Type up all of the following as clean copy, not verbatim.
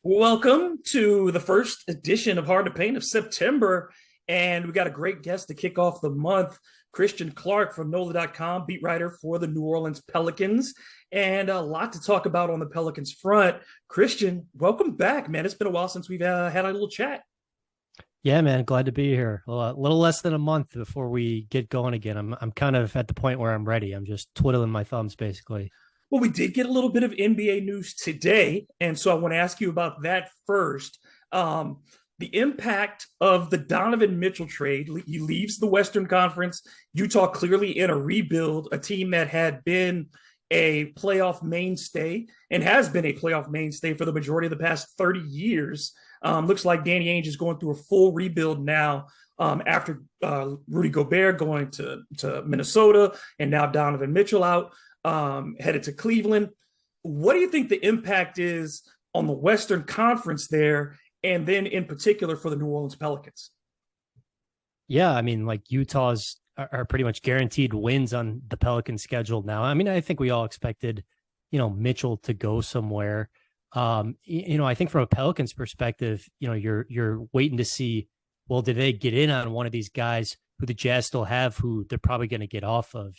Welcome to the first edition of Hard to Paint of September. And we got a great guest to kick off the month, Christian Clark from NOLA.com, beat writer for the New Orleans Pelicans. And a lot to talk about on the Pelicans front. Christian, welcome back, man. It's been a while since we've had a little chat. Yeah, man, glad to be here. A little less than a month before we get going again. I'm kind of at the point where I'm ready. I'm just twiddling my thumbs, basically. Well, we did get a little bit of NBA news today. And so I want to ask you about that first. Um, the impact of the Donovan Mitchell trade. He leaves the Western Conference. Utah clearly in a rebuild, a team that had been a playoff mainstay and has been a playoff mainstay for the majority of the past 30 years. Looks like Danny Ainge is going through a full rebuild now after Rudy Gobert going to Minnesota and now Donovan Mitchell out, headed to Cleveland. What do you think the impact is on the Western Conference there, and then in particular for the New Orleans Pelicans? Yeah, I mean, like Utah's are pretty much guaranteed wins on the Pelicans schedule now. I mean, I think we all expected, Mitchell to go somewhere. I think from a Pelicans perspective, you're waiting to see, well, did they get in on one of these guys who the Jazz still have, who they're probably going to get off of?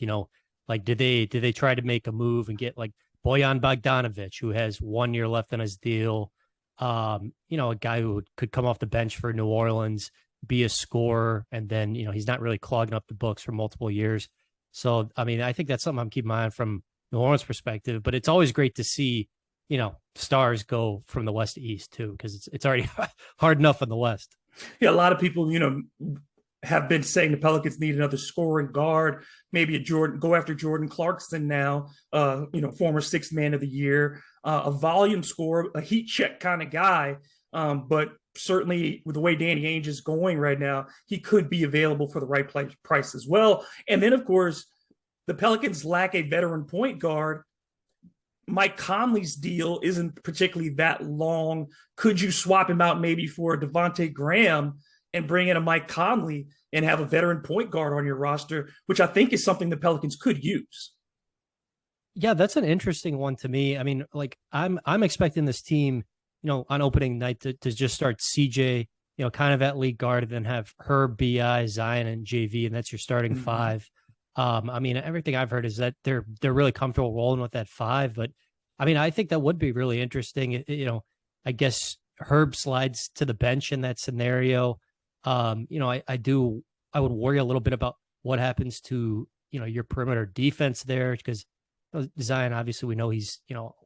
Like did they try to make a move and get like Bojan Bogdanovic, who has 1 year left on his deal? A guy who could come off the bench for New Orleans, be a scorer, and then he's not really clogging up the books for multiple years. So I mean, I think that's something I'm keeping my eye on from New Orleans perspective. But it's always great to see stars go from the West to East too, because it's already hard enough in the West. Yeah, a lot of people, have been saying the Pelicans need another scoring guard, maybe go after Jordan Clarkson now, former sixth man of the year, a volume scorer, a heat check kind of guy. But certainly with the way Danny Ainge is going right now, he could be available for the right price as well. And then, of course, the Pelicans lack a veteran point guard. Mike Conley's deal isn't particularly that long. Could you swap him out maybe for Devontae Graham and bring in a Mike Conley and have a veteran point guard on your roster, which I think is something the Pelicans could use? Yeah, that's an interesting one to me. I mean, like I'm expecting this team, on opening night to just start CJ, kind of at lead guard, and then have Herb, Bi, Zion, and JV, and that's your starting five. I mean, everything I've heard is that they're really comfortable rolling with that five. But I mean, I think that would be really interesting. I guess Herb slides to the bench in that scenario. I would worry a little bit about what happens to your perimeter defense there, because Zion, obviously we know he's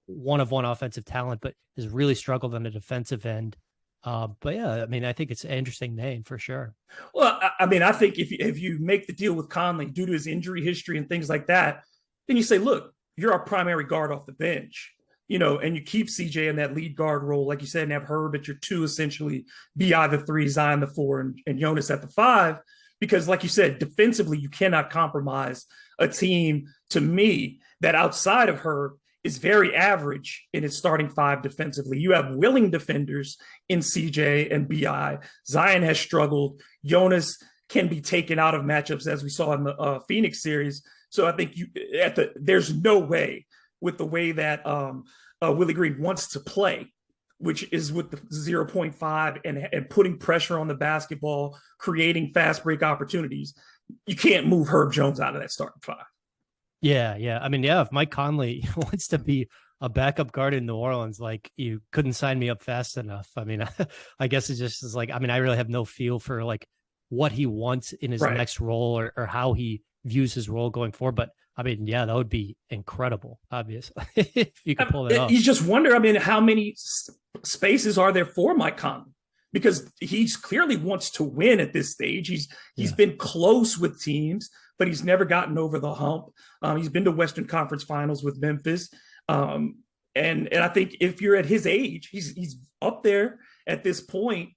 one of one offensive talent, but has really struggled on the defensive end. But yeah, I mean, I think it's an interesting name for sure. Well, I mean, I think if you make the deal with Conley due to his injury history and things like that, then you say, look, you're our primary guard off the bench, and you keep CJ in that lead guard role, like you said, and have Herb at your two, essentially, Bi the three, Zion the four, and Jonas at the five. Because, like you said, defensively, you cannot compromise a team, to me, that outside of Herb is very average in its starting five defensively. You have willing defenders in CJ and Bi. Zion has struggled. Jonas can be taken out of matchups, as we saw in the Phoenix series. So I think there's no way, with the way that Willie Green wants to play, which is with the 0.5 and putting pressure on the basketball, creating fast break opportunities, you can't move Herb Jones out of that starting five. Yeah, yeah. I mean, yeah, if Mike Conley wants to be a backup guard in New Orleans, like, you couldn't sign me up fast enough. I mean, I guess it just is like, I mean, I really have no feel for like what he wants in his Right. next role, or how he views his role going forward. But I mean, yeah, that would be incredible, obviously, if you could pull that off. You just wonder, I mean, how many spaces are there for Mike Conley? Because he's clearly wants to win at this stage. He's Yeah. been close with teams, but he's never gotten over the hump. He's been to Western Conference Finals with Memphis, and I think if you're at his age, he's up there at this point.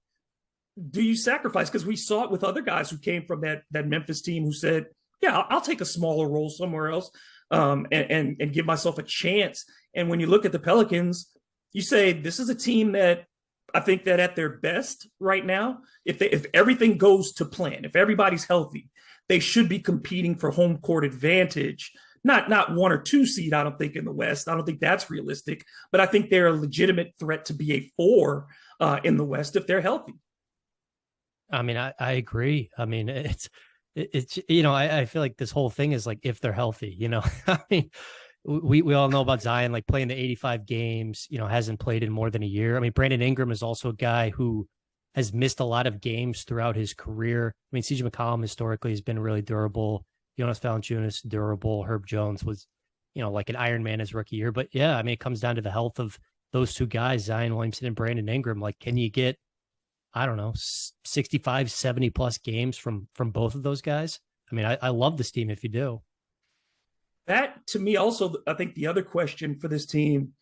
Do you sacrifice? Because we saw it with other guys who came from that Memphis team who said, "Yeah, I'll take a smaller role somewhere else, and give myself a chance." And when you look at the Pelicans, you say this is a team that I think that at their best right now, if everything goes to plan, if everybody's healthy, they should be competing for home court advantage not 1 or 2 seed. I don't think in the West. I don't think that's realistic. But I think they're a legitimate threat to be a 4 in the West if they're healthy. I mean, I agree. I mean, it's you know, I feel like this whole thing is like if they're healthy, you know. I mean, we all know about Zion like playing the 85 games, you know, hasn't played in more than a year. I mean, Brandon Ingram is also a guy who has missed a lot of games throughout his career. I mean, CJ McCollum historically has been really durable. Jonas Valanciunas, durable. Herb Jones was, you know, like an Iron Man his rookie year. But yeah, I mean, it comes down to the health of those two guys, Zion Williamson and Brandon Ingram. Like, can you get, I don't know, 65, 70 plus games from both of those guys? I mean, I love this team if you do. That to me also, I think the other question for this team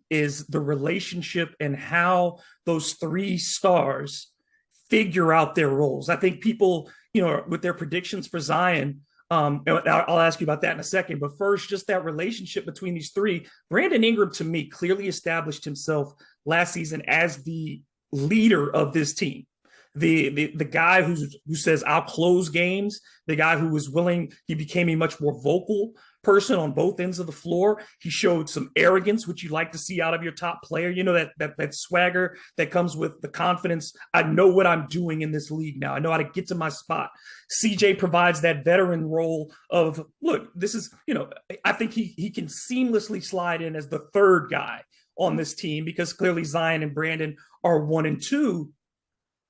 is the relationship and how those 3 stars figure out their roles. I think people, you know, with their predictions for Zion, I'll ask you about that in a second. But first, just that relationship between these 3. Brandon Ingram, to me, clearly established himself last season as the leader of this team. The guy who says I'll close games, the guy who was willing, he became a much more vocal person on both ends of the floor. He showed some arrogance, which you like to see out of your top player. You know, that swagger that comes with the confidence. I know what I'm doing in this league now. I know how to get to my spot. CJ provides that veteran role of, look, this is, you know, I think he can seamlessly slide in as the 3rd guy on this team because clearly Zion and Brandon are 1 and 2.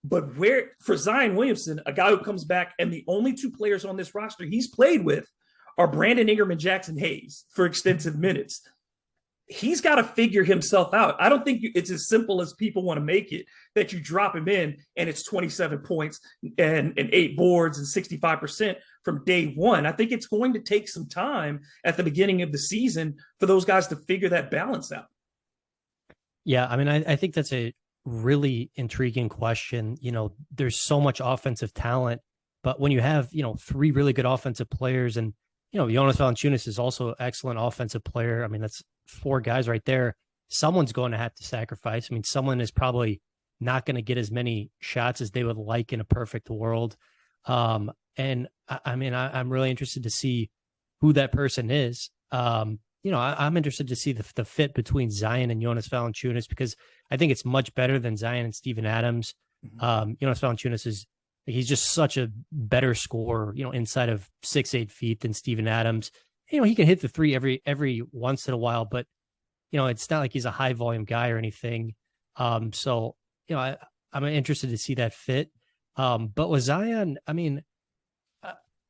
But where for Zion Williamson, a guy who comes back, and the only 2 players on this roster he's played with are Brandon Ingram and Jackson Hayes for extensive minutes. He's got to figure himself out. I don't think it's as simple as people want to make it, that you drop him in and it's 27 points and 8 boards and 65% from day one. I think it's going to take some time at the beginning of the season for those guys to figure that balance out. Yeah, I mean, I think that's a really intriguing question. You know, there's so much offensive talent, but when you have, you know, 3 really good offensive players, and, you know, Jonas Valanciunas is also an excellent offensive player. I mean, that's 4 guys right there. Someone's going to have to sacrifice. I mean, someone is probably not going to get as many shots as they would like in a perfect world. And I mean, I'm really interested to see who that person is. You know, I'm interested to see the fit between Zion and Jonas Valanciunas, because I think it's much better than Zion and Steven Adams. Jonas Valanciunas he's just such a better scorer, you know, inside of 6-8 feet than Steven Adams. You know, he can hit the 3 every once in a while, but, you know, it's not like he's a high volume guy or anything. So, you know, I'm interested to see that fit. But with Zion, I mean,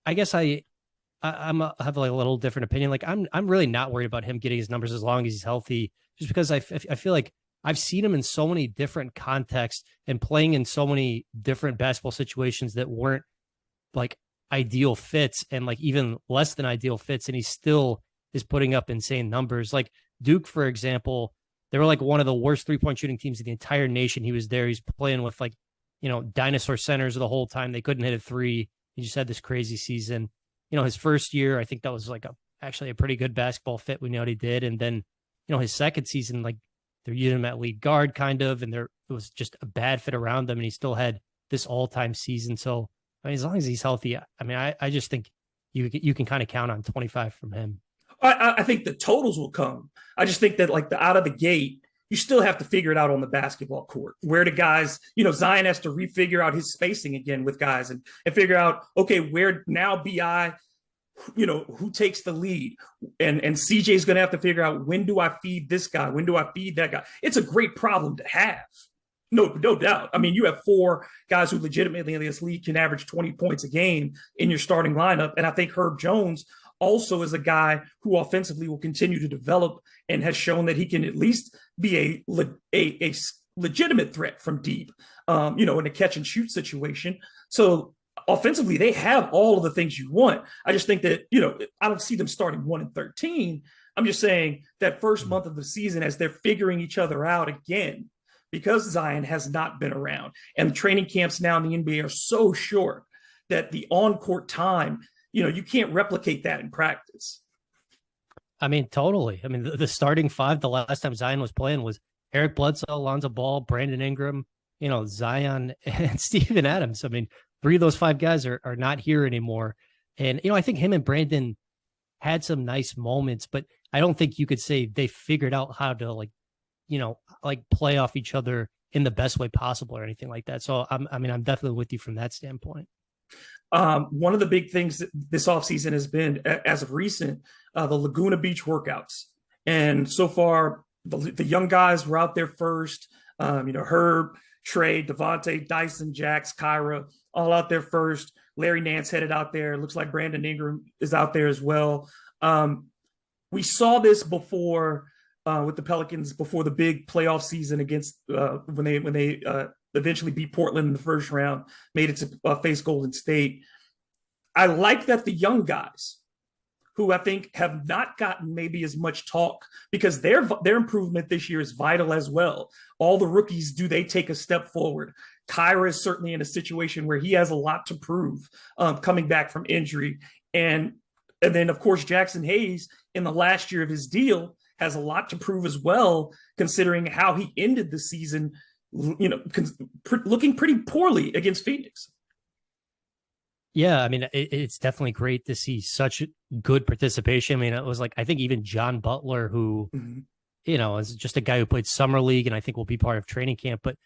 I guess I have like a little different opinion. Like I'm really not worried about him getting his numbers as long as he's healthy, just because I feel like I've seen him in so many different contexts and playing in so many different basketball situations that weren't like ideal fits and like even less than ideal fits. And he still is putting up insane numbers. Like Duke, for example, they were like one of the worst 3-point shooting teams in the entire nation. He was there. He's playing with like, you know, dinosaur centers the whole time. They couldn't hit a 3. He just had this crazy season. You know, his first year, I think that was like actually a pretty good basketball fit. We know what he did. And then, you know, his second season, like they're using him at lead guard kind of, and it was just a bad fit around them. And he still had this all-time season. So, I mean, as long as he's healthy, I mean, I just think you can kind of count on 25 from him. I think the totals will come. I just think that like out of the gate, you still have to figure it out on the basketball court. Where the guys, you know, Zion has to refigure out his spacing again with guys and figure out, okay, where now BI, you know, who takes the lead, and CJ is going to have to figure out, when do I feed this guy? When do I feed that guy? It's a great problem to have. No doubt. I mean, you have 4 guys who legitimately in this league can average 20 points a game in your starting lineup. And I think Herb Jones also is a guy who offensively will continue to develop and has shown that he can at least be a legitimate threat from deep, you know, in a catch and shoot situation. So offensively, they have all of the things you want. I just think that, you know, I don't see them starting 1-13. I'm just saying that first month of the season, as they're figuring each other out again, because Zion has not been around and the training camps now in the NBA are so short that the on-court time, you know, you can't replicate that in practice. I mean, totally. I mean, the starting 5 the last time Zion was playing was Eric Bledsoe, Lonzo Ball, Brandon Ingram, you know, Zion, and Steven Adams. I mean, 3 of those 5 guys are not here anymore. And, you know, I think him and Brandon had some nice moments, but I don't think you could say they figured out how to like play off each other in the best way possible or anything like that. So I'm definitely with you from that standpoint. One of the big things this offseason has been, as of recent, the Laguna Beach workouts. And so far, the young guys were out there first. Herb, Trey, Devontae, Dyson, Jax, Kyra, all out there first. Larry Nance headed out there. It looks like Brandon Ingram is out there as well. We saw this before with the Pelicans before the big playoff season against when they eventually beat Portland in the first round, made it to face Golden State. I like that the young guys, who I think have not gotten maybe as much talk because their improvement this year is vital as well. All the rookies, do they take a step forward? Kyra is certainly in a situation where he has a lot to prove coming back from injury. And then, of course, Jackson Hayes in the last year of his deal has a lot to prove as well, considering how he ended the season, looking pretty poorly against Phoenix. Yeah, I mean, it's definitely great to see such good participation. I mean, it was like, I think even John Butler, who, is just a guy who played summer league and I think will be part of training camp. But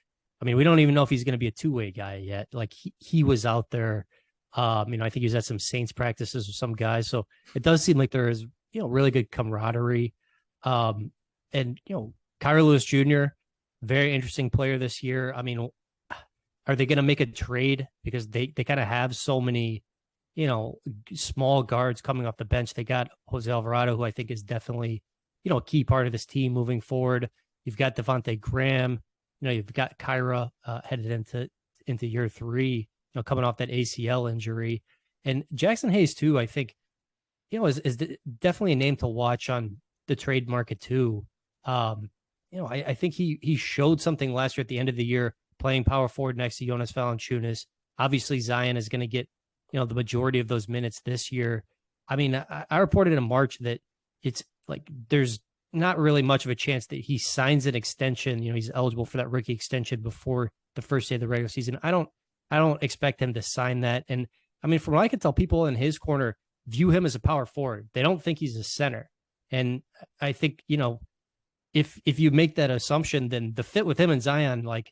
I mean, we don't even know if he's going to be a two-way guy yet. Like he was out there. I think he was at some Saints practices with some guys. So it does seem like there is, really good camaraderie. And Kyra Lewis Jr., very interesting player this year. I mean, are they going to make a trade because they kind of have so many, small guards coming off the bench? They got Jose Alvarado, who I think is definitely, a key part of this team moving forward. You've got Devontae Graham, you've got Kyra headed into year 3, coming off that ACL injury, and Jackson Hayes too. I think, is definitely a name to watch on the trade market too. I think he showed something last year at the end of the year, playing power forward next to Jonas Valanciunas. Obviously, Zion is going to get, the majority of those minutes this year. I mean, I reported in March that it's like there's not really much of a chance that he signs an extension. He's eligible for that rookie extension before the first day of the regular season. I don't expect him to sign that. And I mean, from what I can tell, people in his corner view him as a power forward. They don't think he's a center. And I think, if you make that assumption, then the fit with him and Zion, like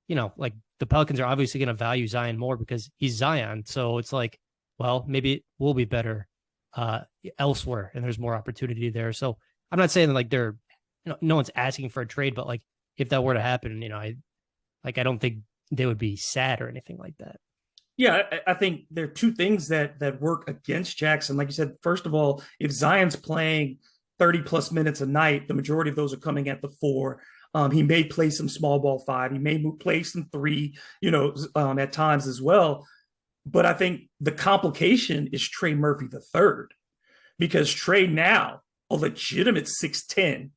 the Pelicans are obviously going to value Zion more because he's Zion. So it's like, well, maybe it will be better elsewhere and there's more opportunity there. So I'm not saying that like they're, no one's asking for a trade, but like if that were to happen, I don't think they would be sad or anything like that. Yeah, I think there are two things that work against Jackson. Like you said, first of all, if Zion's playing 30 plus minutes a night, the majority of those are coming at the 4. He may play some small ball 5. He may play some 3, at times as well. But I think the complication is Trey Murphy III, because Trey, now a legitimate 6'10",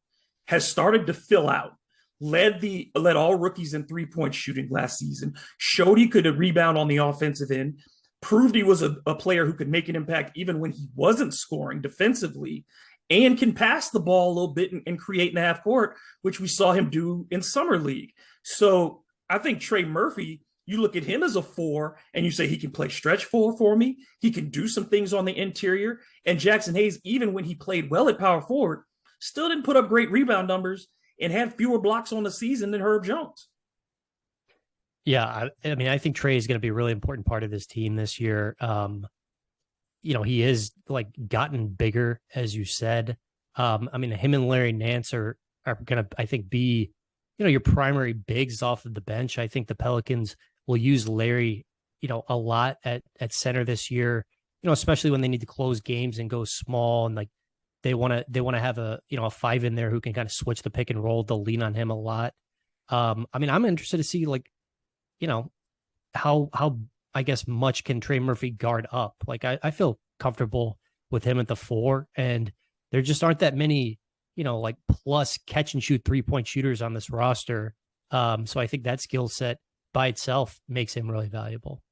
has started to fill out, led all rookies in 3-point shooting last season, showed he could rebound on the offensive end, proved he was a player who could make an impact even when he wasn't scoring defensively, and can pass the ball a little bit and create in the half court, which we saw him do in summer league. So I think Trey Murphy, you look at him as a 4 and you say he can play stretch 4 for me. He can do some things on the interior. And Jackson Hayes, even when he played well at power forward, still didn't put up great rebound numbers and had fewer blocks on the season than Herb Jones. Yeah, I mean, I think Trey is going to be a really important part of this team this year. He is like gotten bigger, as you said. I mean, him and Larry Nance are going to, I think, be, your primary bigs off of the bench. I think the Pelicans will use Larry, a lot at center this year, especially when they need to close games and go small. And like, they want to have a 5 in there who can kind of switch the pick and roll. They'll lean on him a lot. I mean, I'm interested to see how I guess much can Trey Murphy guard up. Like I feel comfortable with him at the 4, and there just aren't that many, plus catch and shoot 3-point shooters on this roster. So I think that skill set by itself makes him really valuable.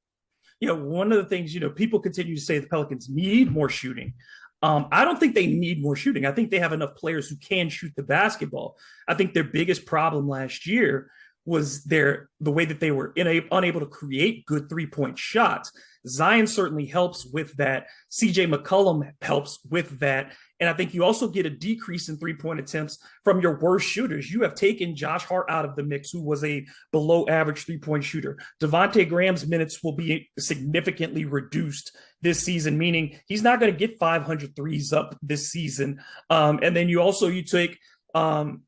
One of the things, people continue to say the Pelicans need more shooting. I don't think they need more shooting. I think they have enough players who can shoot the basketball. I think their biggest problem last year was the way that they were unable to create good 3-point shots. Zion certainly helps with that. CJ McCollum helps with that. And I think you also get a decrease in three-point attempts from your worst shooters. You have taken Josh Hart out of the mix, who was a below-average three-point shooter. Devontae Graham's minutes will be significantly reduced this season, meaning he's not going to get 500 threes up this season. And then you take the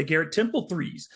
Garrett Temple threes.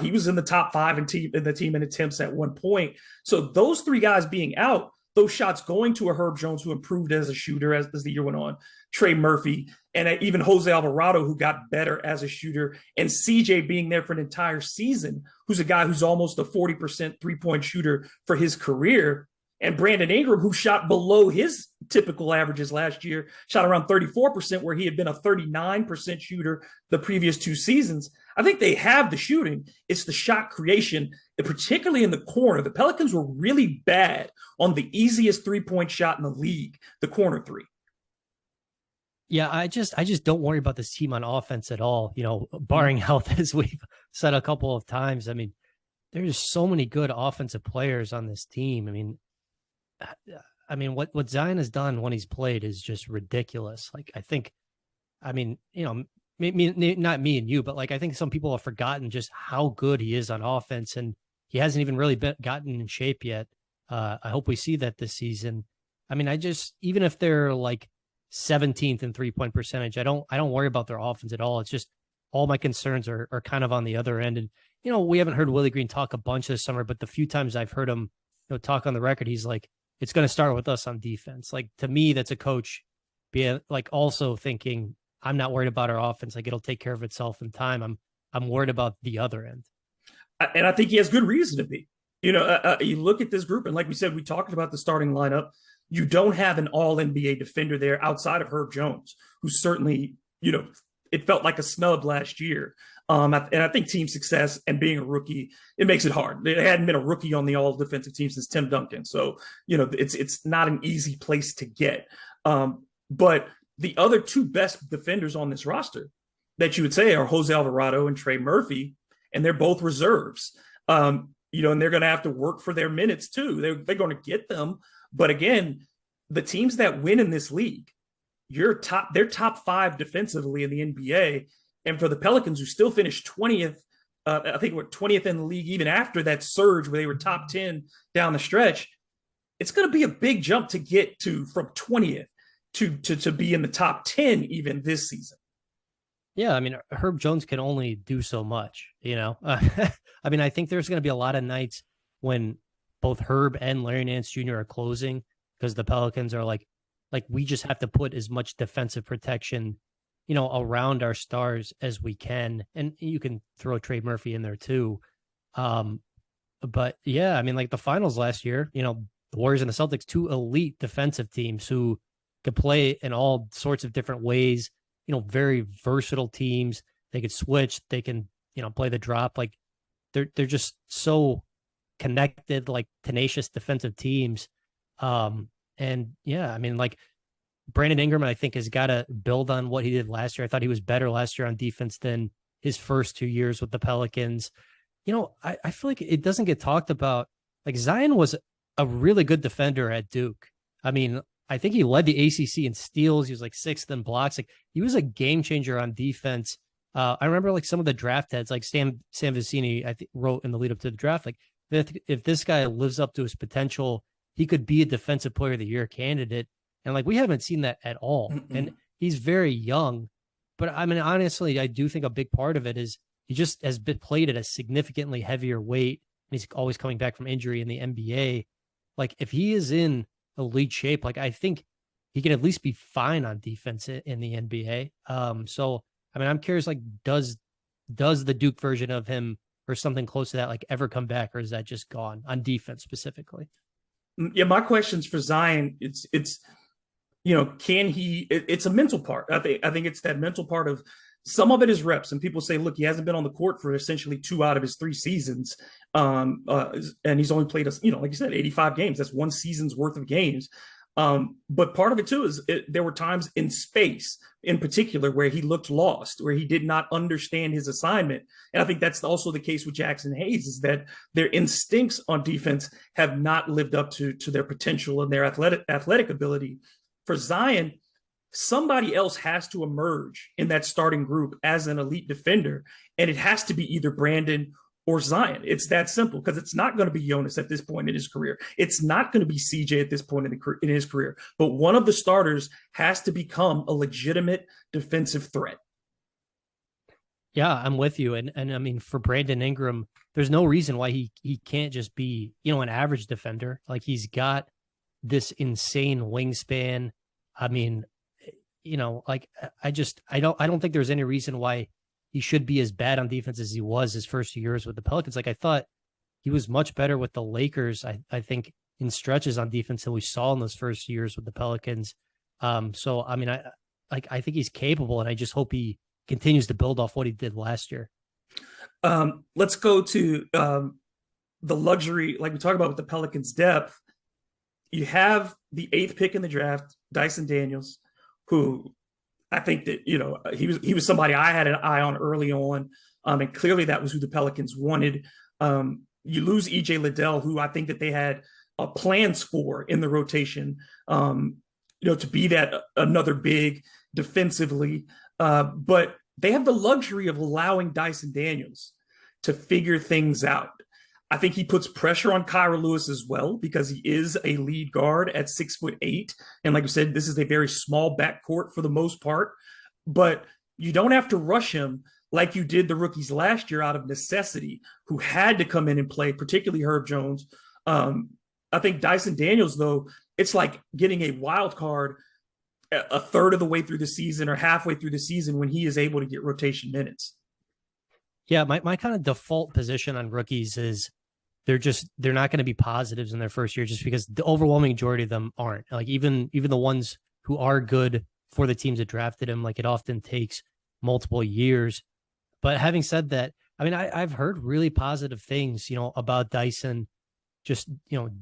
He was in the top 5 in the team in attempts at one point. So those three guys being out, those shots going to a Herb Jones, who improved as a shooter as the year went on, Trey Murphy, and even Jose Alvarado, who got better as a shooter, and CJ being there for an entire season, who's a guy who's almost a 40% three-point shooter for his career, and Brandon Ingram, who shot below his typical averages last year, shot around 34%, where he had been a 39% shooter the previous 2 seasons. I think they have the shooting. It's the shot creation, particularly in the corner. The Pelicans were really bad on the easiest three-point shot in the league, the corner three. Yeah, I just don't worry about this team on offense at all, barring health, as we've said a couple of times. I mean, there's so many good offensive players on this team. What Zion has done when he's played is just ridiculous. Maybe not me and you, but I think some people have forgotten just how good he is on offense, and he hasn't even really gotten in shape yet. I hope we see that this season. Even if they're 17th in 3-point percentage, I don't worry about their offense at all. It's just all my concerns are kind of on the other end. And, we haven't heard Willie Green talk a bunch this summer, but the few times I've heard him talk on the record, he's like, it's going to start with us on defense. To me, that's a coach being also thinking, I'm not worried about our offense. It'll take care of itself in time. I'm worried about the other end. And I think he has good reason to be. You look at this group, and like we said, we talked about the starting lineup. You don't have an all-NBA defender there outside of Herb Jones, who certainly, it felt like a snub last year. And I think team success and being a rookie, it makes it hard. There hadn't been a rookie on the all-defensive team since Tim Duncan. So, it's not an easy place to get. But the other 2 best defenders on this roster that you would say are Jose Alvarado and Trey Murphy, and they're both reserves. And they're going to have to work for their minutes too. They're going to get them. But again, the teams that win in this league, they're top 5 defensively in the NBA. And for the Pelicans, who still finished 20th, I think we're 20th in the league, even after that surge where they were top 10 down the stretch, it's going to be a big jump to get from 20th to be in the top 10 even this season. Yeah, Herb Jones can only do so much, I think there's going to be a lot of nights when both Herb and Larry Nance Jr. are closing, because the Pelicans are like we just have to put as much defensive protection, around our stars as we can. And you can throw Trey Murphy in there too. But yeah, the finals last year, the Warriors and the Celtics, 2 elite defensive teams who could play in all sorts of different ways, very versatile teams. They could switch, they can, play the drop. They're just so connected, tenacious defensive teams. And yeah, Brandon Ingram, I think, has got to build on what he did last year. I thought he was better last year on defense than his first 2 years with the Pelicans. I feel like it doesn't get talked about. Zion was a really good defender at Duke. I think he led the ACC in steals. He was 6th in blocks. He was a game changer on defense. I remember some of the draft heads, Sam Vecini, I think, wrote in the lead up to the draft, if this guy lives up to his potential, he could be a defensive player of the year candidate. And we haven't seen that at all. Mm-mm. And he's very young, but honestly, I do think a big part of it is he just has been played at a significantly heavier weight. And he's always coming back from injury in the NBA. If he is in elite shape, I think he can at least be fine on defense in the NBA. So, I'm curious, does the Duke version of him or something close to that, ever come back, or is that just gone on defense specifically? Yeah. My question's for Zion. Can he, it's a mental part. I think it's that mental part of, some of it is reps, and people say, look, he hasn't been on the court for essentially 2 out of his 3 seasons. And he's only played, like you said, 85 games. That's 1 season's worth of games. But part of it too is there were times in space, in particular, where he looked lost, where he did not understand his assignment. And I think that's also the case with Jackson Hayes, is that their instincts on defense have not lived up to their potential and their athletic ability. For Zion, somebody else has to emerge in that starting group as an elite defender, and it has to be either Brandon or Zion. It's that simple, because it's not going to be Jonas at this point in his career. It's not going to be CJ at this point in his career. But one of the starters has to become a legitimate defensive threat. Yeah, I'm with you. And I mean, for Brandon Ingram, there's no reason why he can't just be, an average defender. Like, he's got this insane wingspan. I mean, I don't think there's any reason why he should be as bad on defense as he was his first years with the Pelicans. Like, I thought he was much better with the Lakers, I think, in stretches on defense than we saw in those first years with the Pelicans. So, I mean, I think he's capable, and I just hope he continues to build off what he did last year. Let's go to the luxury, like we talk about with the Pelicans' depth. You have the 8th pick in the draft, Dyson Daniels, who I think that, he was somebody I had an eye on early on. And clearly that was who the Pelicans wanted. You lose EJ Liddell, who I think that they had plans for in the rotation, to be that another big defensively. But they have the luxury of allowing Dyson Daniels to figure things out. I think he puts pressure on Kyra Lewis as well, because he is a lead guard at 6'8". And like I said, this is a very small backcourt for the most part, but you don't have to rush him like you did the rookies last year out of necessity, who had to come in and play, particularly Herb Jones. I think Dyson Daniels, though, it's like getting a wild card a third of the way through the season or halfway through the season when he is able to get rotation minutes. Yeah, my kind of default position on rookies is they're not going to be positives in their first year, just because the overwhelming majority of them aren't. Like, even the ones who are good for the teams that drafted him, like, it often takes multiple years. But having said that, I mean, I've heard really positive things, about Dyson, just,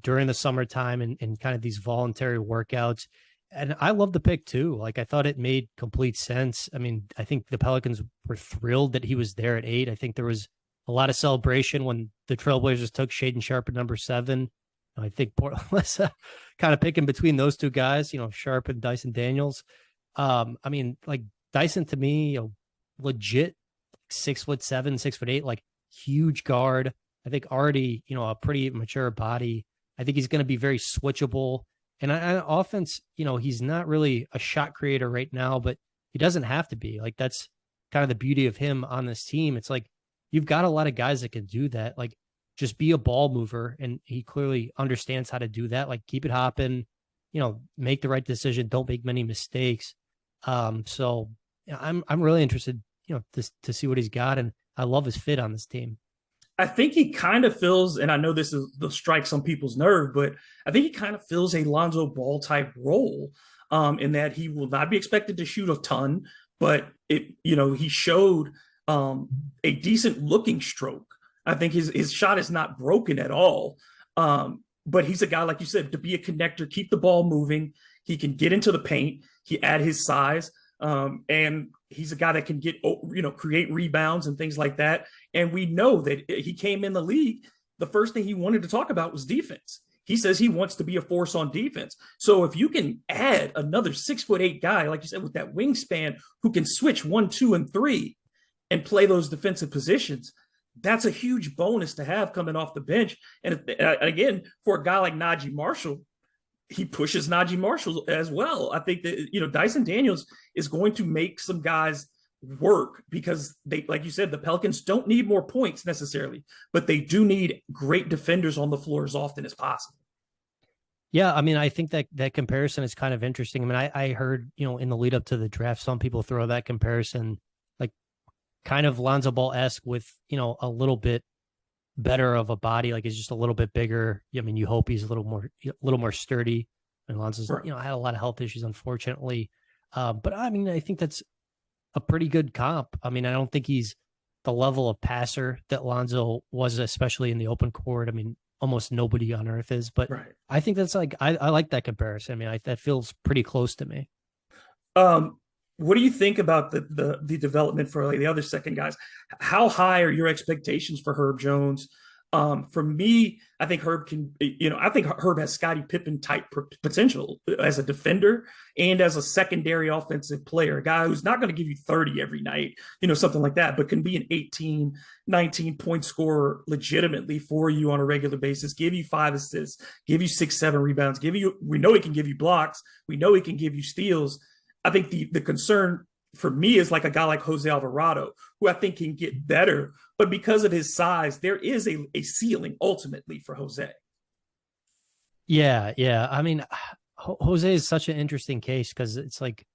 during the summertime and kind of these voluntary workouts. And I love the pick too. Like, I thought it made complete sense. I mean, I think the Pelicans were thrilled that he was there at 8. I think there was a lot of celebration when the Trailblazers took Shaedon Sharpe at number 7. I think Portland was kind of picking between those two guys, Sharpe and Dyson Daniels. I mean, like, Dyson to me, legit 6'7", 6'8", like, huge guard. I think already, a pretty mature body. I think he's going to be very switchable. And offense, he's not really a shot creator right now, but he doesn't have to be. Like, that's kind of the beauty of him on this team. It's like, you've got a lot of guys that can do that. Like, just be a ball mover. And he clearly understands how to do that. Like, keep it hopping, make the right decision. Don't make many mistakes. So I'm really interested, to see what he's got. And I love his fit on this team. I think he kind of feels, and I know this is the strike some people's nerve, but I think he kind of fills a Lonzo Ball type role, in that he will not be expected to shoot a ton, but he showed a decent looking stroke. I think his shot is not broken at all. But he's a guy, like you said, to be a connector, keep the ball moving. He can get into the paint. He add his size. And he's a guy that can get, create rebounds and things like that. And we know that he came in the league, the first thing he wanted to talk about was defense. He says he wants to be a force on defense. So if you can add another 6'8" guy, like you said, with that wingspan, who can switch 1, 2, and 3 and play those defensive positions, that's a huge bonus to have coming off the bench. And again, for a guy like Najee Marshall, he pushes Najee Marshall as well. I think that, Dyson Daniels is going to make some guys work, because they, like you said, the Pelicans don't need more points necessarily, but they do need great defenders on the floor as often as possible. Yeah, I mean, I think that comparison is kind of interesting. I mean, I heard, in the lead up to the draft, some people throw that comparison, like, kind of Lonzo Ball-esque with, a little bit better of a body, like, he's just a little bit bigger. I mean, you hope he's a little more sturdy. And Lonzo's, Right. Had a lot of health issues, unfortunately. But I mean, I think that's a pretty good comp. I mean, I don't think he's the level of passer that Lonzo was, especially in the open court. I mean, almost nobody on earth is. But Right. I think that's like, I like that comparison. I mean, that feels pretty close to me. Um, what do you think about the development for like the other second guys? How high are your expectations for Herb Jones? For me, I think Herb can, I think Herb has Scottie Pippen type potential as a defender and as a secondary offensive player, a guy who's not going to give you 30 every night, something like that, but can be an 18, 19-point scorer legitimately for you on a regular basis, give you 5 assists, give you 6, 7 rebounds, we know he can give you blocks. We know he can give you steals. I think the concern for me is like a guy like Jose Alvarado, who I think can get better, but because of his size, there is a ceiling ultimately for Jose. Yeah, yeah. I mean, Jose is such an interesting case because it's like,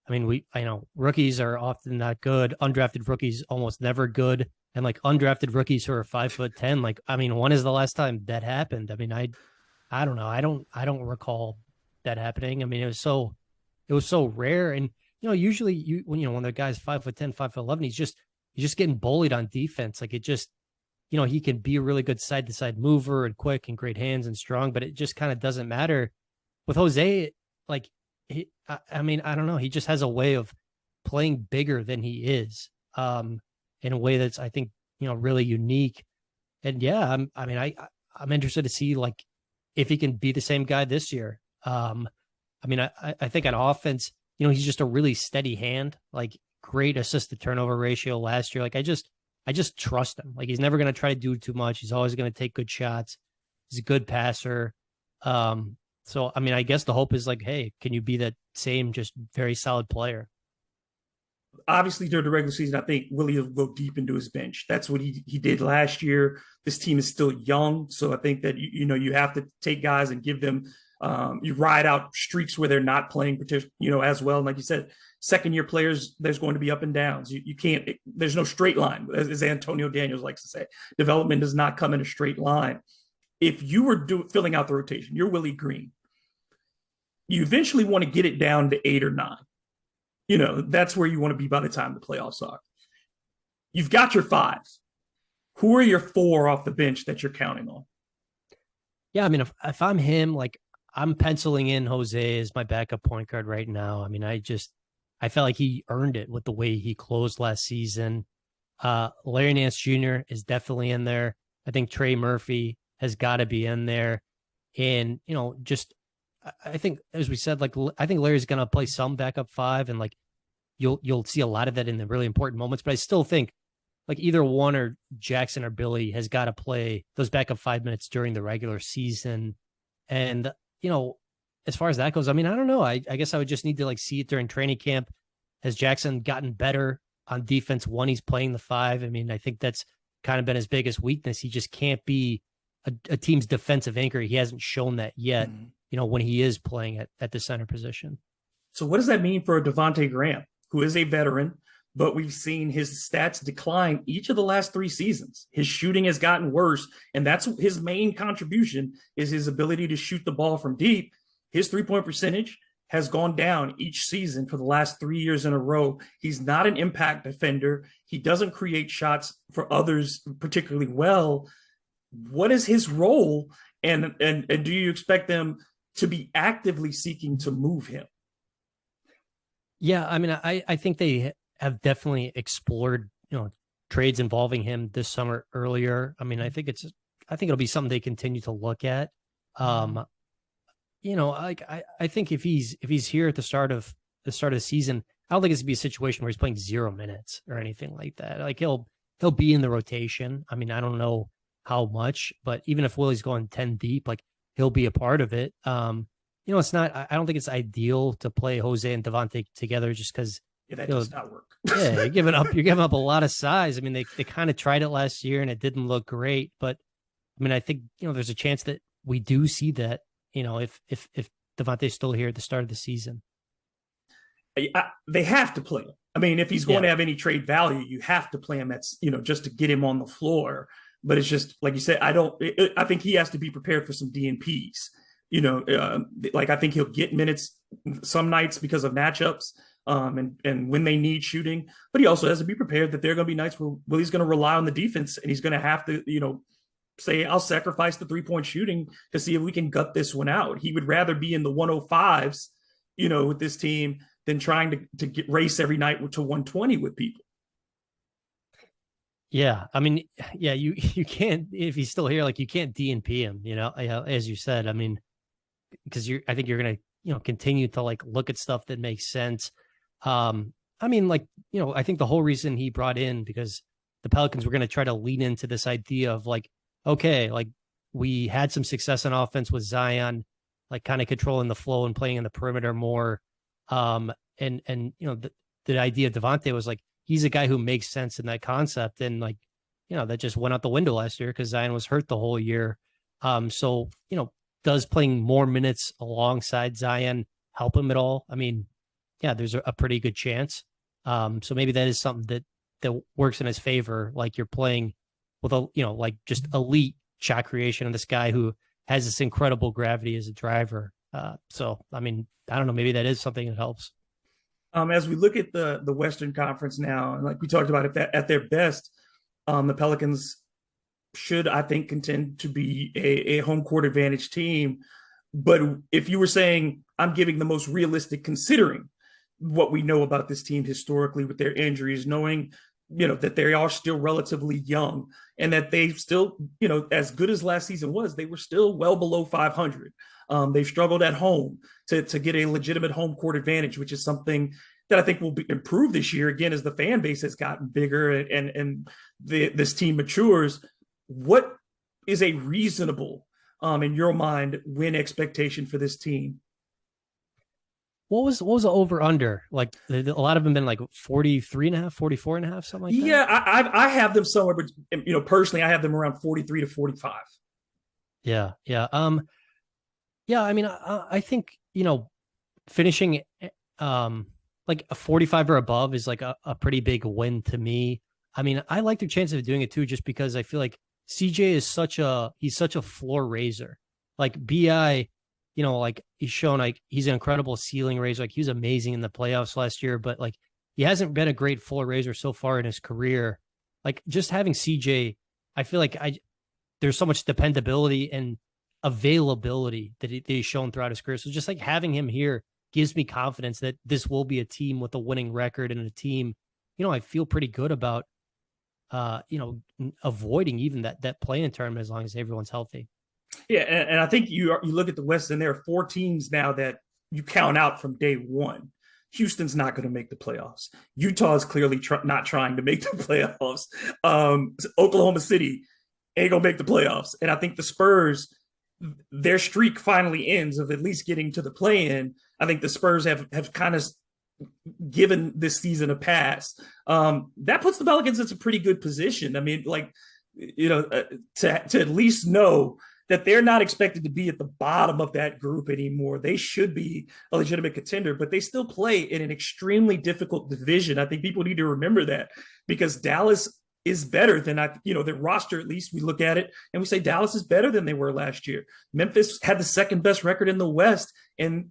I mean, I know rookies are often not good. Undrafted rookies almost never good, and like undrafted rookies who are 5'10", like I mean, when is the last time that happened? I mean, I don't know. I don't recall that happening. I mean, it was so rare, and usually when the guy's 5'10", 5'11", he's just getting bullied on defense. Like it just he can be a really good side to side mover and quick and great hands and strong, but it just kind of doesn't matter with Jose. Like I mean, I don't know. He just has a way of playing bigger than he is, in a way that's, I think, really unique. And yeah, I'm interested to see like if he can be the same guy this year. I mean, I think on offense, he's just a really steady hand, like great assist to turnover ratio last year. Like I just trust him. Like he's never going to try to do too much. He's always going to take good shots. He's a good passer. So I mean, I guess the hope is like, hey, can you be that same just very solid player? Obviously, during the regular season, I think Willie will go deep into his bench. That's what he did last year. This team is still young, so I think that you have to take guys and give them you ride out streaks where they're not playing, as well. And like you said, second year players, there's going to be up and downs. You can't. There's no straight line, as Antonio Daniels likes to say. Development does not come in a straight line. If you were filling out the rotation, you're Willie Green. You eventually want to get it down to 8 or 9. That's where you want to be by the time the playoffs are. You've got your 5. Who are your 4 off the bench that you're counting on? Yeah, I mean, if I'm him, like I'm penciling in Jose as my backup point guard right now. I mean, I felt like he earned it with the way he closed last season. Larry Nance Jr. is definitely in there. I think Trey Murphy has got to be in there. And, just I think, as we said, like I think Larry's going to play some backup 5, and like you'll see a lot of that in the really important moments. But I still think like either one or Jackson or Billy has got to play those backup 5 minutes during the regular season. And as far as that goes, I mean, I don't know. I guess I would just need to like see it during training camp. Has Jackson gotten better on defense when he's playing the 5? I mean, I think that's kind of been his biggest weakness. He just can't be a team's defensive anchor. He hasn't shown that yet, when he is playing at the center position. So what does that mean for Devontae Graham, who is a veteran, but we've seen his stats decline each of the last 3 seasons? His shooting has gotten worse, and that's his main contribution is his ability to shoot the ball from deep. His three-point percentage has gone down each season for the last 3 years in a row. He's not an impact defender. He doesn't create shots for others particularly well. What is his role? And do you expect them to be actively seeking to move him? Yeah, I mean, I think they have definitely explored, trades involving him this summer earlier. I mean, I think it'll be something they continue to look at. Like I think if he's here at the start of the season, I don't think it's gonna be a situation where he's playing 0 minutes or anything like that. Like he'll be in the rotation. I mean, I don't know how much, but even if Willie's going 10 deep, like he'll be a part of it. It's not. I don't think it's ideal to play Jose and Devontae together just because that does not work. Yeah, you're giving up a lot of size. I mean, they kind of tried it last year and it didn't look great, but I mean, I think there's a chance that we do see that. If Devontae's still here at the start of the season, they have to play him. I mean, if he's going to have any trade value, you have to play him. That's just to get him on the floor. But it's just like you said. I think he has to be prepared for some DNPs. Like I think he'll get minutes some nights because of matchups and when they need shooting. But he also has to be prepared that there are going to be nights where Willie's going to rely on the defense and he's going to have to say, I'll sacrifice the 3-point shooting to see if we can gut this one out. He would rather be in the 105s, with this team than trying to get race every night to 120 with people. Yeah. I mean, yeah, you can't, if he's still here, like you can't DNP him, as you said. I mean, because I think you're going to, continue to like look at stuff that makes sense. I mean, like, I think the whole reason he brought in, because the Pelicans were going to try to lean into this idea of like, okay, like we had some success on offense with Zion, like kind of controlling the flow and playing in the perimeter more. And the idea of Devontae was like, he's a guy who makes sense in that concept. And like, that just went out the window last year because Zion was hurt the whole year. So, does playing more minutes alongside Zion help him at all? I mean, yeah, there's a pretty good chance. So maybe that is something that works in his favor. Like you're playing with like just elite shot creation of this guy who has this incredible gravity as a driver. So, I mean, I don't know, maybe that is something that helps. As we look at the Western Conference now, and like we talked about, at their best, the Pelicans should, I think, contend to be a home court advantage team. But if you were saying, I'm giving the most realistic, considering what we know about this team historically with their injuries, knowing, that they are still relatively young and that they still, as good as last season was, they were still well below 500. They've struggled at home to get a legitimate home court advantage, which is something that I think will improve this year, again, as the fan base has gotten bigger and this team matures. What is a reasonable, in your mind, win expectation for this team? What was the over under? Like a lot of them been like 43.5, 44.5, something like that. Yeah, I have them somewhere, but personally, I have them around 43 to 45. Yeah. Yeah. I mean, I think, finishing like a 45 or above is like a pretty big win to me. I mean, I like their chance of doing it too, just because I feel like CJ is he's such a floor raiser. Like BI, like he's shown like he's an incredible ceiling raiser. Like he was amazing in the playoffs last year, but like he hasn't been a great floor raiser so far in his career. Like just having CJ, I feel like there's so much dependability and availability that he's shown throughout his career. So just like having him here gives me confidence that this will be a team with a winning record and a team, I feel pretty good about, avoiding even that play-in tournament as long as everyone's healthy. Yeah, and I think you look at the West, and there are 4 teams now that you count out from day one. Houston's not going to make the playoffs. Utah is clearly not trying to make the playoffs. Oklahoma City ain't going to make the playoffs. And I think the Spurs, their streak finally ends of at least getting to the play-in. I think the Spurs have kind of given this season a pass. That puts the Pelicans in a pretty good position. I mean, like, to at least know that they're not expected to be at the bottom of that group anymore. They should be a legitimate contender, but they still play in an extremely difficult division. I think people need to remember that, because Dallas is better than their roster. At least we look at it and we say Dallas is better than they were last year. Memphis had the second best record in the West, and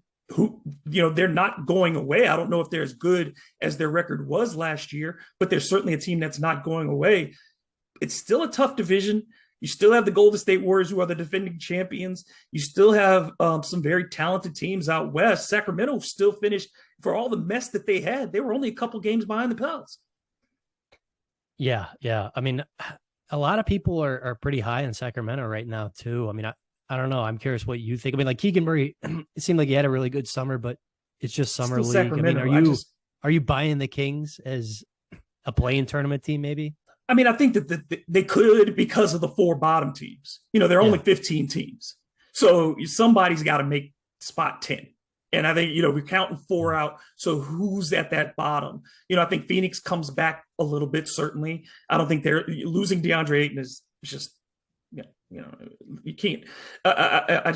they're not going away. I don't know if they're as good as their record was last year, but they're certainly a team that's not going away. It's still a tough division. You still have the Golden State Warriors, who are the defending champions. You still have some very talented teams out west. Sacramento still finished, for all the mess that they had, they were only a couple games behind the Pels. Yeah. I mean, a lot of people are pretty high in Sacramento right now too. I mean, I don't know. I'm curious what you think. I mean, like Keegan Murray, it seemed like he had a really good summer, but it's just summer league. Sacramento. I mean, are you buying the Kings as a play-in tournament team maybe? I mean, I think that they could, because of the 4 bottom teams. There are only 15 teams. So somebody's got to make spot 10. And I think, we're counting 4 out. So who's at that bottom? I think Phoenix comes back a little bit, certainly. I don't think they're losing DeAndre Ayton is just, you can't. I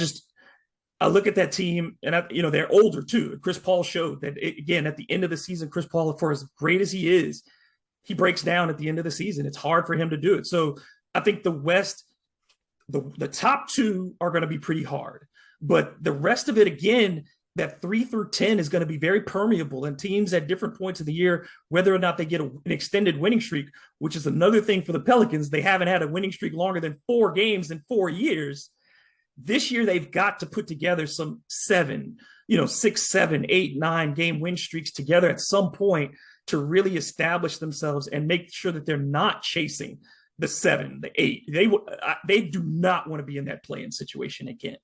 look at that team, and they're older too. Chris Paul showed that, again, at the end of the season, Chris Paul, for as great as he is, he breaks down at the end of the season. It's hard for him to do it. So I think the West, the top 2 are going to be pretty hard, but the rest of it, again, that 3 through 10 is going to be very permeable, and teams at different points of the year, whether or not they get an extended winning streak, which is another thing for the Pelicans. They haven't had a winning streak longer than 4 games in 4 years. This year, they've got to put together some 7, 6, 7, 8, 9 game win streaks together at some point to really establish themselves and make sure that they're not chasing the 7, the 8. They do not want to be in that play-in situation again.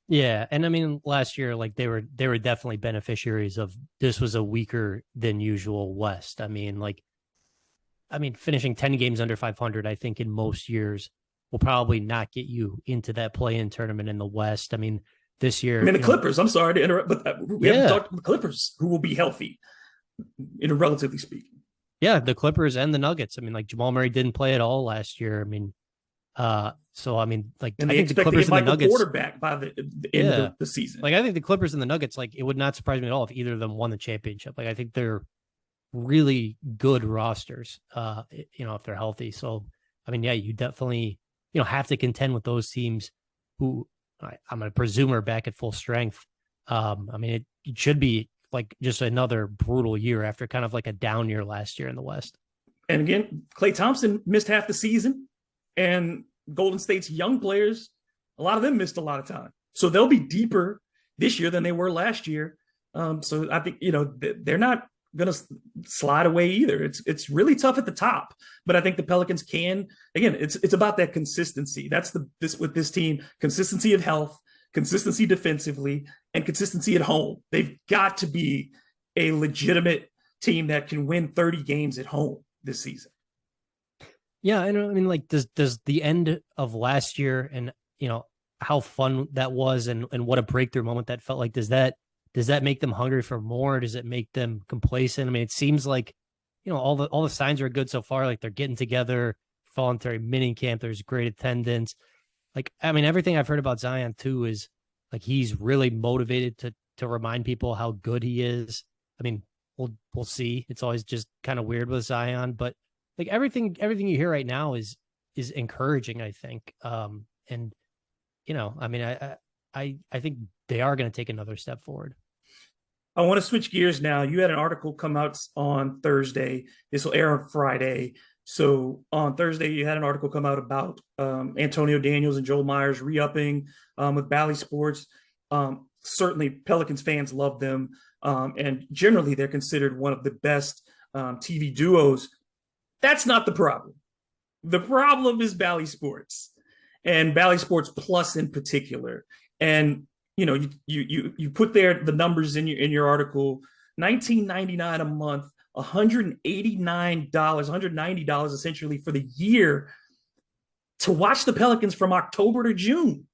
Yeah, and I mean, last year, like they were definitely beneficiaries of this was a weaker than usual West. I mean, finishing 10 games under 500, I think in most years will probably not get you into that play-in tournament in the West. I mean, this year, the Clippers. I'm sorry to interrupt, but we haven't talked about the Clippers, who will be healthy, relatively speaking. Yeah, the Clippers and the Nuggets. I mean, like Jamal Murray didn't play at all last year. I mean, so I mean, like and I think the Clippers and the Nuggets quarterback by the end of the season. Like I think the Clippers and the Nuggets, like it would not surprise me at all if either of them won the championship. Like I think they're really good rosters, if they're healthy. So I mean, yeah, you definitely have to contend with those teams who I'm going to presume are back at full strength. I mean, it should be like just another brutal year after kind of like a down year last year in the West. And again, Klay Thompson missed half the season, and Golden State's young players, a lot of them missed a lot of time. So they'll be deeper this year than they were last year. So I think, they're not going to slide away either. It's really tough at the top, but I think the Pelicans can. Again, it's about that consistency. That's with this team: consistency of health, consistency defensively, and consistency at home. They've got to be a legitimate team that can win 30 games at home this season. Yeah, I mean, like, does the end of last year and how fun that was and what a breakthrough moment that felt like, does that make them hungry for more? Does it make them complacent? I mean, it seems like all the signs are good so far. Like they're getting together, voluntary mini camp. There's great attendance. Like, I mean, everything I've heard about Zion too is like he's really motivated to remind people how good he is. I mean, we'll see. It's always just kind of weird with Zion, but like everything you hear right now is encouraging, I think. I mean, I think they are going to take another step forward. I want to switch gears now. You had an article come out on Thursday. This will air on Friday. So on Thursday, you had an article come out about Antonio Daniels and Joel Myers re-upping with Bally Sports. Certainly, Pelicans fans love them. And generally, they're considered one of the best TV duos. That's not the problem. The problem is Bally Sports and Bally Sports Plus in particular. And you put there the numbers in your article: $19.99 a month, $189, $190 essentially for the year to watch the Pelicans from October to June.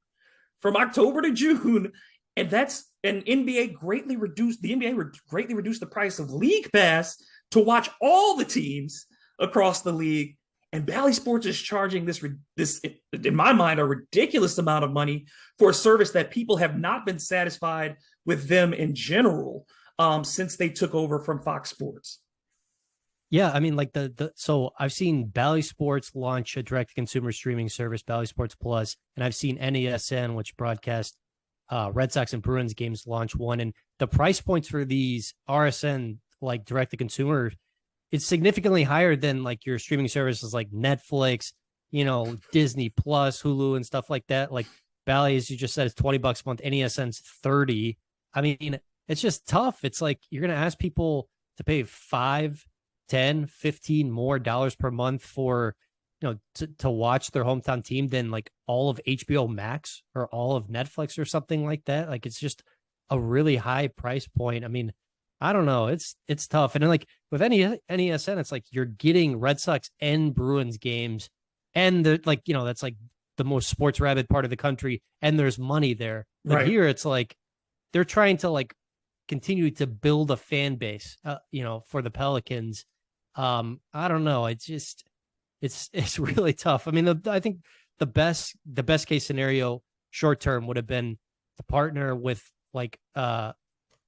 And that's an NBA greatly reduced. The NBA greatly reduced the price of League Pass to watch all the teams across the league. And Bally Sports is charging this, in my mind, a ridiculous amount of money for a service that people have not been satisfied with them in general since they took over from Fox Sports. Yeah, I mean, like so I've seen Bally Sports launch a direct-to-consumer streaming service, Bally Sports Plus, and I've seen NESN, which broadcast Red Sox and Bruins games, launch one. And the price points for these RSN, like direct-to-consumer, it's significantly higher than like your streaming services like Netflix, Disney Plus, Hulu, and stuff like that. Like Bally, as you just said, is $20 a month. NESN's $30. I mean, it's just tough. It's like you're going to ask people to pay $5, $10, $15 more per month for, to watch their hometown team than like all of HBO Max or all of Netflix or something like that. Like it's just a really high price point. I mean, I don't know. It's tough. And then like with NESN, it's like you're getting Red Sox and Bruins games, and that's like the most sports rabid part of the country, and there's money there. But right here, it's like they're trying to like continue to build a fan base, for the Pelicans. I don't know. It's just it's really tough. I mean, I think the best case scenario short term would have been to partner with like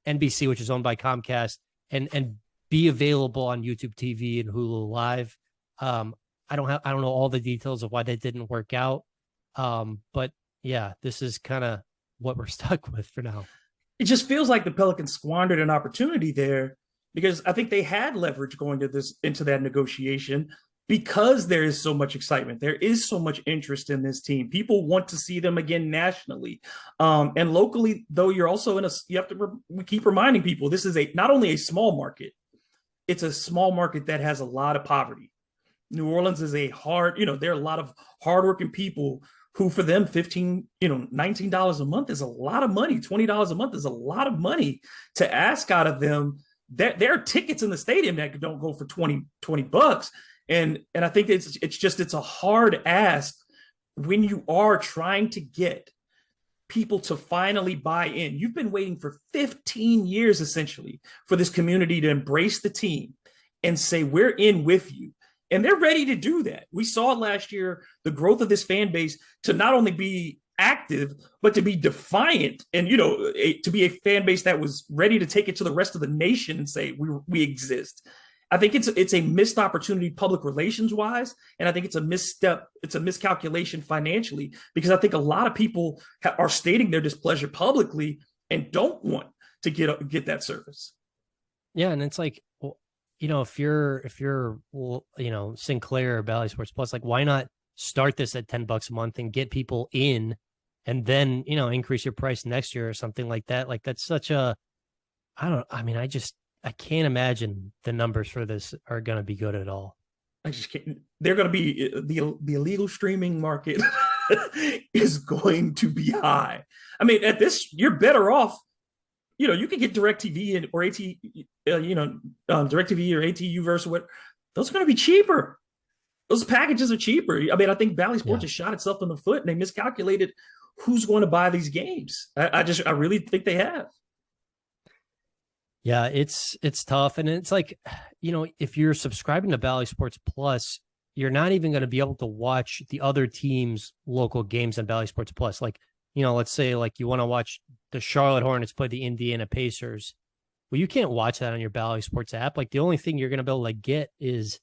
NBC, which is owned by Comcast, and be available on YouTube TV and Hulu Live. I don't know all the details of why that didn't work out. But yeah, this is kind of what we're stuck with for now. it just feels like the Pelicans squandered an opportunity there because I think they had leverage going into that negotiation because there is so much excitement. There is so much interest in this team. People want to see them again nationally. And locally, though, you're also we keep reminding people this is not only a small market, it's a small market that has a lot of poverty. New Orleans is there are a lot of hardworking people who for them $19 a month is a lot of money. $20 a month is a lot of money to ask out of them. There are tickets in the stadium that don't go for 20 bucks. And I think it's a hard ask when you are trying to get people to finally buy in. You've been waiting for 15 years essentially for this community to embrace the team and say, we're in with you. And they're ready to do that. We saw last year the growth of this fan base to not only be active, but to be defiant and, to be a fan base that was ready to take it to the rest of the nation and say, we exist. I think it's a missed opportunity public relations wise. And I think it's a misstep. It's a miscalculation financially, because I think a lot of people are stating their displeasure publicly and don't want to get that service. Yeah. And it's like, if you're Sinclair or Bally Sports Plus, like, why not start this at $10 a month and get people in and then, increase your price next year or something like that. Like, that's such I can't imagine the numbers for this are going to be good at all. I just can't. They're going to be the illegal streaming market is going to be high. I mean, at this, you're better off. You can get DirecTV or DirecTV or ATU versus what. Those are going to be cheaper. Those packages are cheaper. I mean, I think Bally Sports just shot itself in the foot and they miscalculated who's going to buy these games. I really think they have. Yeah, it's tough. And it's like, if you're subscribing to Bally Sports Plus, you're not even going to be able to watch the other teams' local games on Bally Sports Plus. Like, let's say like you want to watch the Charlotte Hornets play the Indiana Pacers. Well, you can't watch that on your Bally Sports app. Like, the only thing you're going to be able to get is,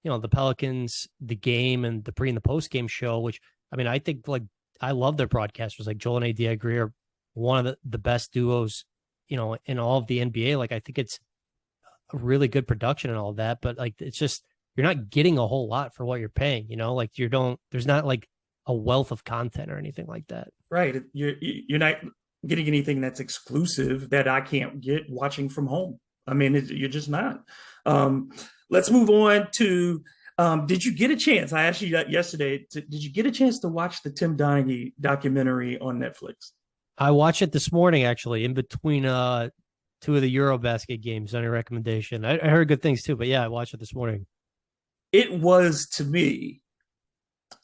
the Pelicans, the game, and the pre and the post game show, which, I mean, I think like I love their broadcasters. Like Joel and AD agree are one of the best duos, in all of the NBA. Like, I think it's a really good production and all of that, but like, it's just, you're not getting a whole lot for what you're paying, like there's not like a wealth of content or anything like that. Right. You're not getting anything that's exclusive that I can't get watching from home. I mean, you're just not. Let's move on to, did you get a chance? I asked you that yesterday. Did you get a chance to watch the Tim Donaghy documentary on Netflix? I watched it this morning, actually, in between two of the Eurobasket games on your recommendation. I heard good things too, but yeah, I watched it this morning. It was, to me,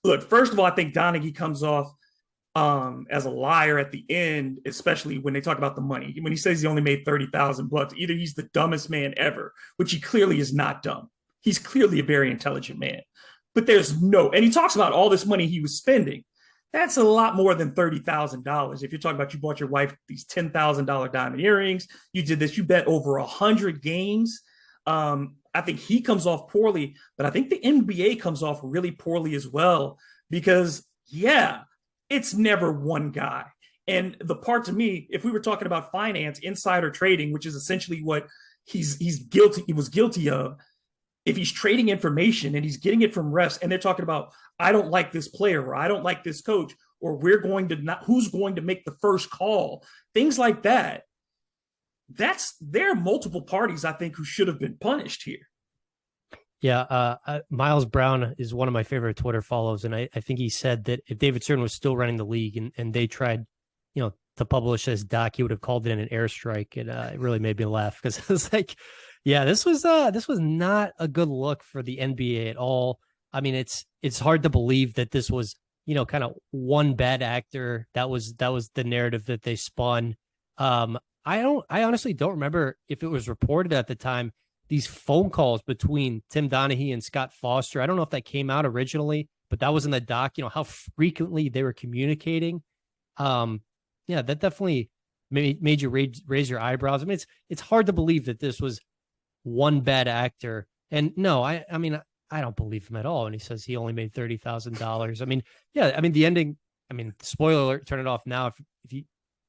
look, first of all, I think Donaghy comes off as a liar at the end, especially when they talk about the money. When he says he only made $30,000, either he's the dumbest man ever, which he clearly is not dumb. He's clearly a very intelligent man. But and he talks about all this money he was spending. That's a lot more than $30,000. If you're talking about you bought your wife these $10,000 diamond earrings, you did this, you bet over 100 games. I think he comes off poorly, but I think the NBA comes off really poorly as well because, it's never one guy. And the part to me, if we were talking about finance, insider trading, which is essentially what he was guilty of, if he's trading information and he's getting it from refs and they're talking about, I don't like this player or I don't like this coach or who's going to make the first call, things like that. There are multiple parties, I think, who should have been punished here. Yeah, Miles Brown is one of my favorite Twitter follows, and I think he said that if David Stern was still running the league and they tried, to publish this doc, he would have called it an airstrike, and it really made me laugh because it was like, yeah, this was not a good look for the NBA at all. I mean, it's hard to believe that this was, kind of one bad actor. That was the narrative that they spun. I honestly don't remember if it was reported at the time. These phone calls between Tim Donaghy and Scott Foster. I don't know if that came out originally, but that was in the doc, how frequently they were communicating. That definitely made you raise your eyebrows. I mean, it's hard to believe that this was one bad actor. And no, I mean, I don't believe him at all. And he says he only made $30,000. I mean, the ending, spoiler alert, turn it off now.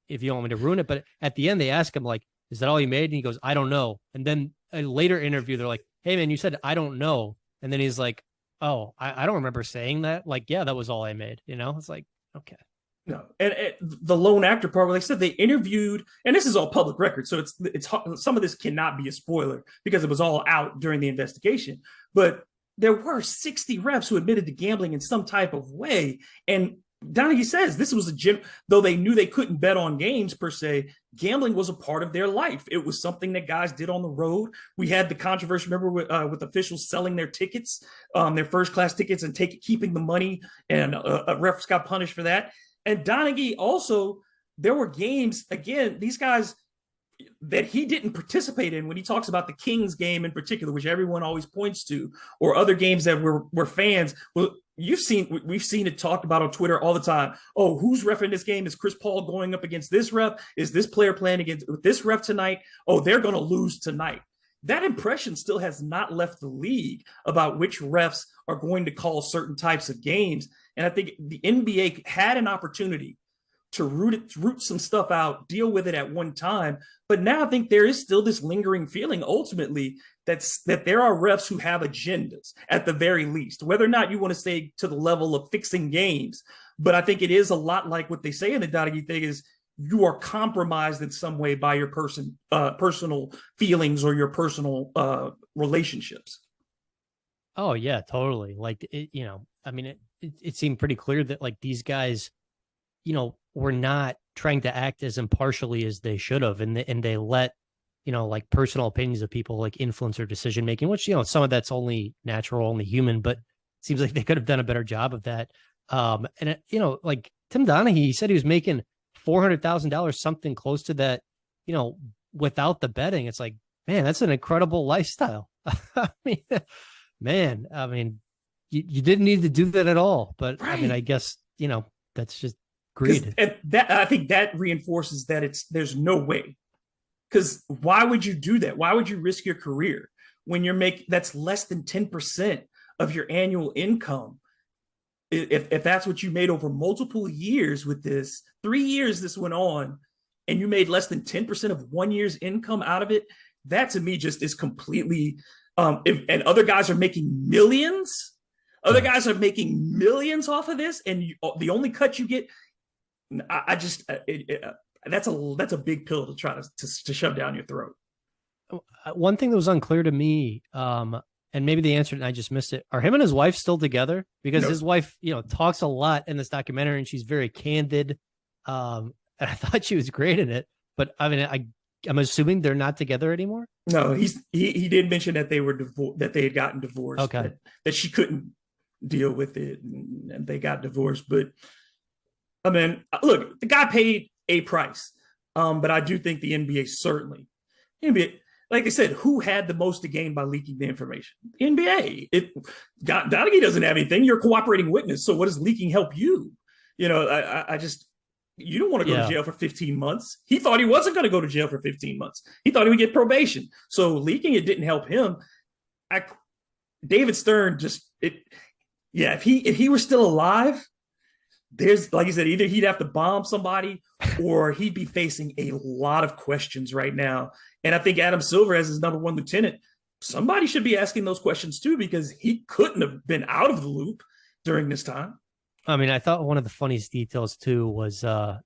if you want me to ruin it. But at the end, they ask him, like, is that all you made? And he goes, I don't know. And then a later interview, they're like, hey, man, you said, I don't know. And then he's like, oh, I don't remember saying that. Like, yeah, that was all I made. It's like, okay. No, and the lone actor part where they said they interviewed, and this is all public record, so it's some of this cannot be a spoiler because it was all out during the investigation. But there were 60 refs who admitted to gambling in some type of way, and Donaghy says this was though they knew they couldn't bet on games per se, gambling was a part of their life. It was something that guys did on the road. We had the controversy, remember, with officials selling their tickets, their first class tickets, and keeping the money, and refs got punished for that. And Donaghy also, there were games, again, these guys that he didn't participate in when he talks about the Kings game in particular, which everyone always points to, or other games that were fans. Well, we've seen it talked about on Twitter all the time. Oh, who's reffing this game? Is Chris Paul going up against this ref? Is this player playing against this ref tonight? Oh, they're going to lose tonight. That impression still has not left the league about which refs are going to call certain types of games. And I think the NBA had an opportunity to root some stuff out, deal with it at one time. But now I think there is still this lingering feeling ultimately that there are refs who have agendas at the very least, whether or not you want to say to the level of fixing games. But I think it is a lot like what they say in the Donaghy thing is you are compromised in some way by your personal feelings or your personal relationships. Oh yeah, totally. Like, it seemed pretty clear that like these guys, were not trying to act as impartially as they should have. And they let, like personal opinions of people like influence their decision making, which, some of that's only natural, only human, but it seems like they could have done a better job of that. Like Tim Donaghy, he said he was making $400,000, something close to that, without the betting. It's like, man, that's an incredible lifestyle. I mean, you didn't need to do that at all. But right. I mean, I guess, that's just greed. And that, I think that reinforces that there's no way. Because why would you do that? Why would you risk your career when that's less than 10% of your annual income? If that's what you made over multiple years with this, 3 years this went on, and you made less than 10% of 1 year's income out of it, that to me just is completely, and other guys are making millions. Other guys are making millions off of this, and the only cut you get, that's a big pill to try to shove down your throat. One thing that was unclear to me, and maybe the answer, and I just missed it, are him and his wife still together? Because his wife, talks a lot in this documentary, and she's very candid. And I thought she was great in it, but I mean, I'm assuming they're not together anymore. No, he did mention that they were that they had gotten divorced. Okay, that she couldn't deal with it, and they got divorced. But I mean, look, the guy paid a price, but I do think the NBA certainly, like I said, who had the most to gain by leaking the information? The NBA. Donaghy doesn't have anything. You're a cooperating witness. So what does leaking help you? I just, you don't want to go to jail for 15 months. He thought he wasn't going to go to jail for 15 months. He thought he would get probation. So leaking it didn't help him. David Stern if he were still alive, there's, like you said, either he'd have to bomb somebody or he'd be facing a lot of questions right now. And I think Adam Silver, as his number one lieutenant, somebody should be asking those questions too, because he couldn't have been out of the loop during this time. I mean, I thought one of the funniest details too was, the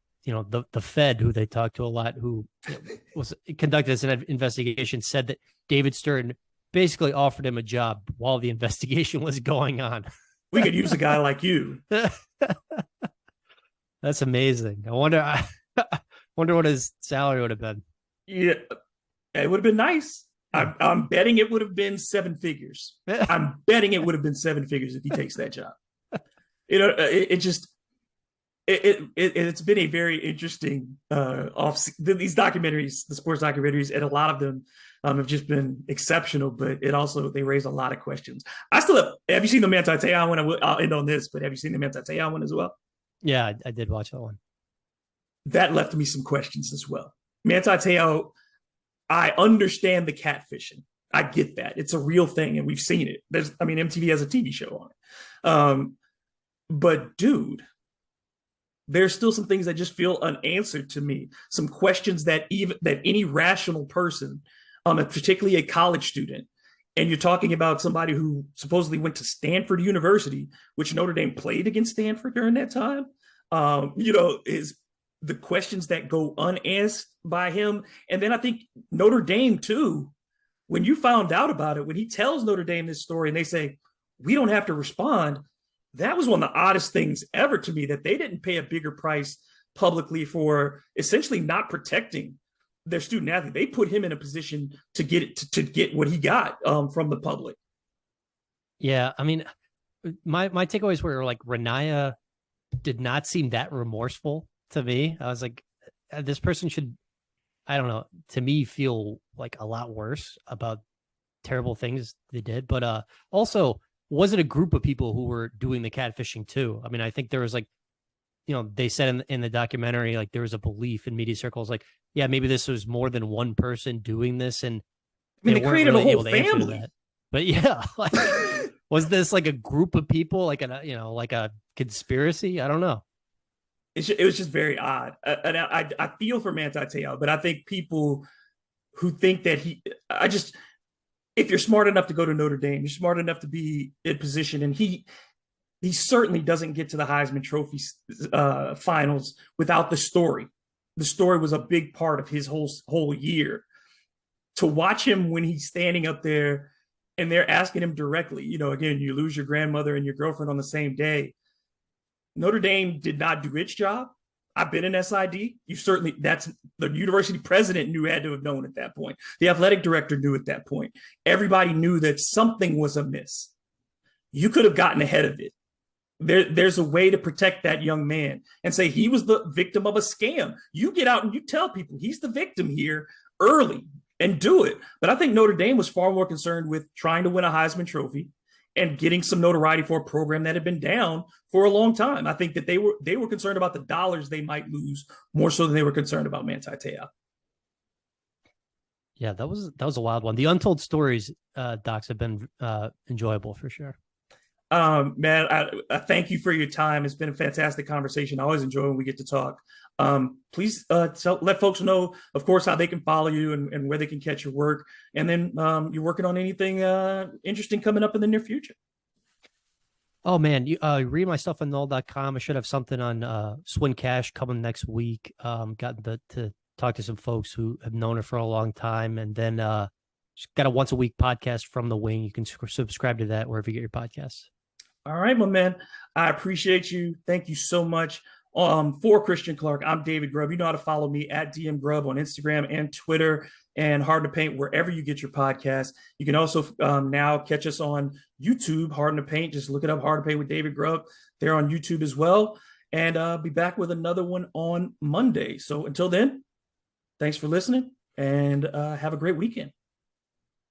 Fed, who they talked to a lot, who was conducted this investigation, said that David Stern basically offered him a job while the investigation was going on. We could use a guy like you. That's amazing. I wonder what his salary would have been. Yeah, it would have been nice. I'm betting it would have been 7 figures. I'm betting it would have been 7 figures if he takes that job. It's been a very interesting these documentaries, the sports documentaries, and a lot of them have just been exceptional, but they raise a lot of questions. Have you seen the Manti Te'o one? I'll end on this, but have you seen the Manti Te'o one as well? Yeah, I did watch that one. That left me some questions as well. Manti Te'o, I understand the catfishing. I get that. It's a real thing, and we've seen it. MTV has a TV show on it. But dude, there's still some things that just feel unanswered to me. Some questions that any rational person, particularly a college student, and you're talking about somebody who supposedly went to Stanford University, which Notre Dame played against Stanford during that time, is the questions that go unasked by him. And then I think Notre Dame too, when you found out about it, when he tells Notre Dame this story and they say, we don't have to respond, that was one of the oddest things ever to me, that they didn't pay a bigger price publicly for essentially not protecting their student athlete. They put him in a position to get what he got from the public. Yeah, I mean, my takeaways were like Renaya did not seem that remorseful to me. I was like, this person should, I don't know, to me feel like a lot worse about terrible things they did. But also, was it a group of people who were doing the catfishing too? I mean, I think there was like, they said in the documentary, like there was a belief in media circles, like, yeah, maybe this was more than one person doing this. And I mean, they created really a whole family. But yeah, like, was this like a group of people, like like a conspiracy? I don't know. It was just very odd. And I feel for Manti Te'o, but I think people who think that if you're smart enough to go to Notre Dame, you're smart enough to be in position. And he certainly doesn't get to the Heisman Trophy finals without the story. The story was a big part of his whole year. To watch him when he's standing up there and they're asking him directly, again, you lose your grandmother and your girlfriend on the same day. Notre Dame did not do its job. I've been in SID. That's the university president had to have known at that point. The athletic director knew at that point. Everybody knew that something was amiss. You could have gotten ahead of it. There's a way to protect that young man and say he was the victim of a scam. You get out and you tell people he's the victim here early and do it. But I think Notre Dame was far more concerned with trying to win a Heisman Trophy and getting some notoriety for a program that had been down for a long time. I think that they were concerned about the dollars they might lose more so than they were concerned about Manti Te'o. Yeah, that was a wild one. The untold stories, Docs, have been enjoyable for sure. Man, I thank you for your time. It's been a fantastic conversation. I always enjoy when we get to talk. Please let folks know, of course, how they can follow you and where they can catch your work. And then you're working on anything interesting coming up in the near future. Oh, man, you read my stuff on null.com. I should have something on Swin Cash coming next week. Gotten to talk to some folks who have known her for a long time. And then just got a once a week podcast from the wing. You can subscribe to that wherever you get your podcasts. All right, my man. I appreciate you. Thank you so much. For Christian Clark, I'm David Grubb. You know how to follow me at DM Grubb on Instagram and Twitter, and Hard to Paint wherever you get your podcasts. You can also now catch us on YouTube, Hard to Paint. Just look it up, Hard to Paint with David Grubb. They're on YouTube as well. And be back with another one on Monday. So until then, thanks for listening and have a great weekend.